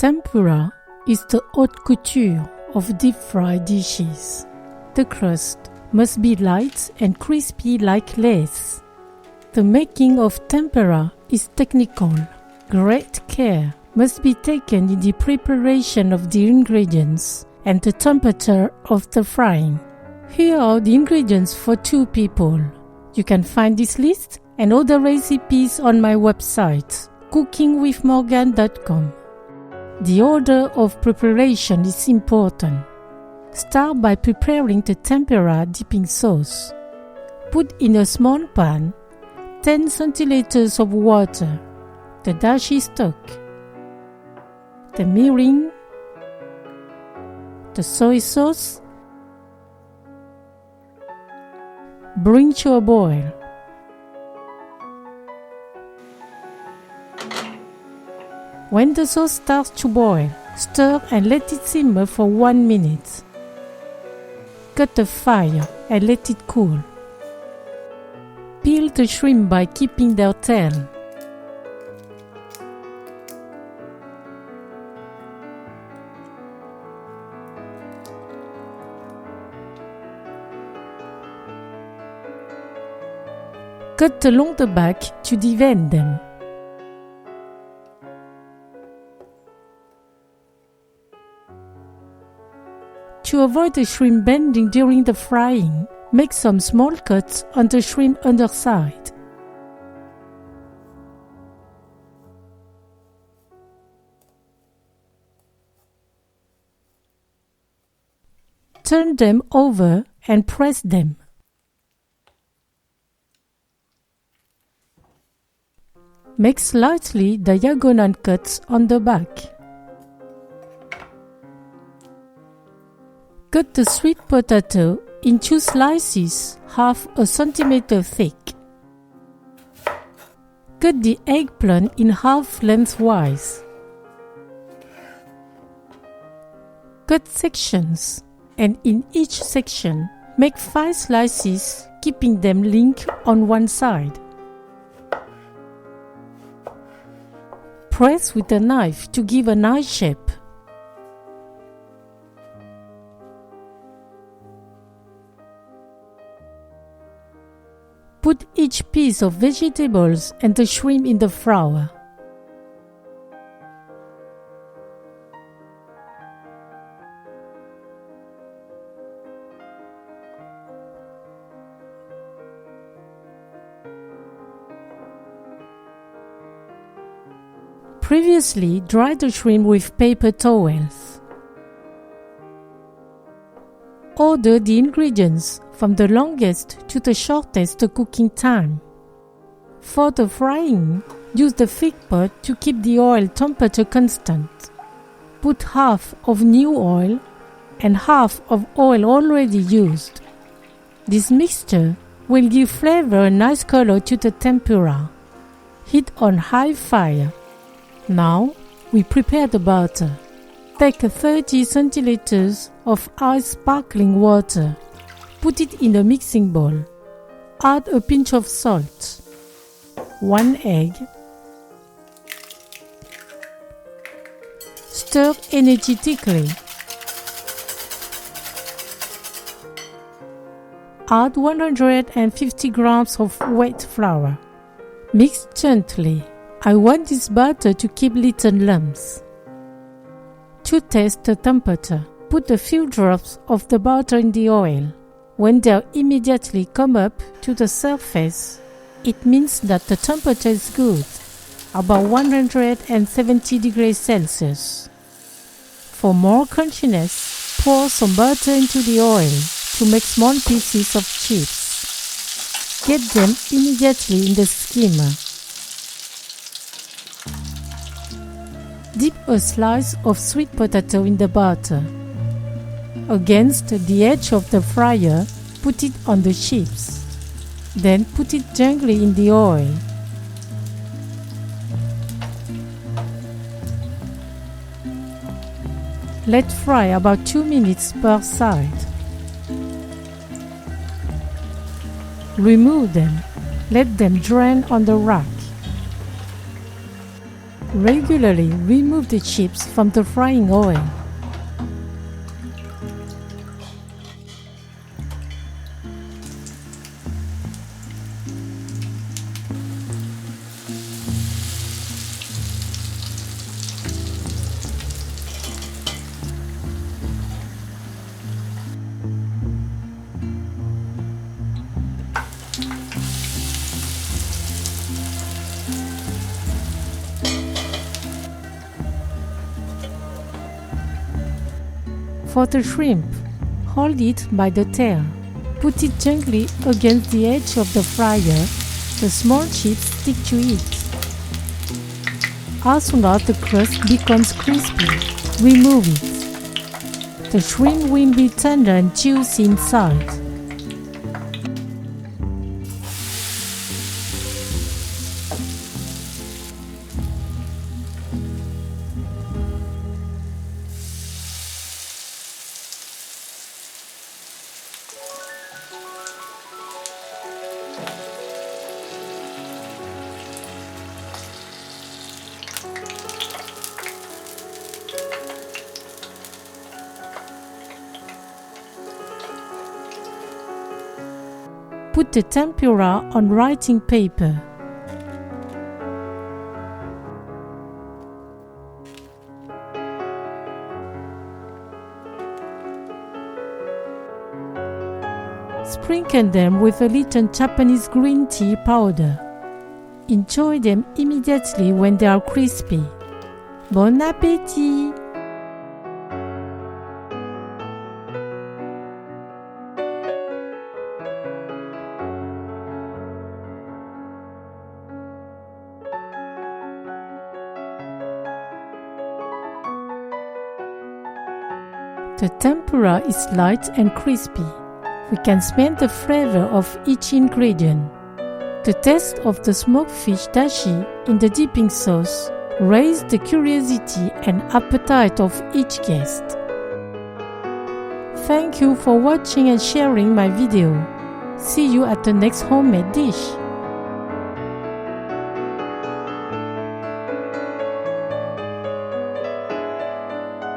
Tempura is the haute couture of deep-fried dishes. The crust must be light and crispy like lace. The making of tempura is technical. Great care must be taken in the preparation of the ingredients and the temperature of the frying. Here are the ingredients for 2 people. You can find this list and other recipes on my website, cookingwithmorgane.com. The order of preparation is important. Start by preparing the tempura dipping sauce. Put in a small pan 10 centiliters of water, the dashi stock, the mirin, the soy sauce. Bring to a boil. When the sauce starts to boil, stir and let it simmer for 1 minute. Cut the fire and let it cool. Peel the shrimp by keeping their tail. Cut along the back to devein them. To avoid the shrimp bending during the frying, make some small cuts on the shrimp underside. Turn them over and press them. Make slightly diagonal cuts on the back. Cut the sweet potato in 2 slices, half a centimeter thick. Cut the eggplant in half lengthwise. Cut sections, and in each section, make 5 slices, keeping them linked on one side. Press with a knife to give an eye shape. Put each piece of vegetables and the shrimp in the fryer. Previously, dry the shrimp with paper towels. Order the ingredients from the longest to the shortest cooking time. For the frying, use the thick pot to keep the oil temperature constant. Put half of new oil and half of oil already used. This mixture will give flavor and nice color to the tempura. Heat on high fire. Now, we prepare the batter. Take 30 centiliters of ice sparkling water. Put it in a mixing bowl. Add a pinch of salt, 1 egg. Stir energetically. Add 150 grams of wet flour. Mix gently. I want this batter to keep little lumps. To test the temperature, put a few drops of the butter in the oil. When they immediately come up to the surface, it means that the temperature is good, about 170 degrees Celsius. For more crunchiness, pour some butter into the oil to make small pieces of chips. Get them immediately in the skimmer. Dip a slice of sweet potato in the batter. Against the edge of the fryer, put it on the chips. Then put it gently in the oil. Let fry about 2 minutes per side. Remove them. Let them drain on the rack. Regularly remove the chips from the frying oil. For the shrimp, hold it by the tail. Put it gently against the edge of the fryer. The small chips stick to it. As soon as the crust becomes crispy, remove it. The shrimp will be tender and juicy inside. Put the tempura on writing paper. Sprinkle them with a little Japanese green tea powder. Enjoy them immediately when they are crispy. Bon appétit! The tempura is light and crispy. We can smell the flavor of each ingredient. The taste of the smoked fish dashi in the dipping sauce raised the curiosity and appetite of each guest. Thank you for watching and sharing my video. See you at the next homemade dish.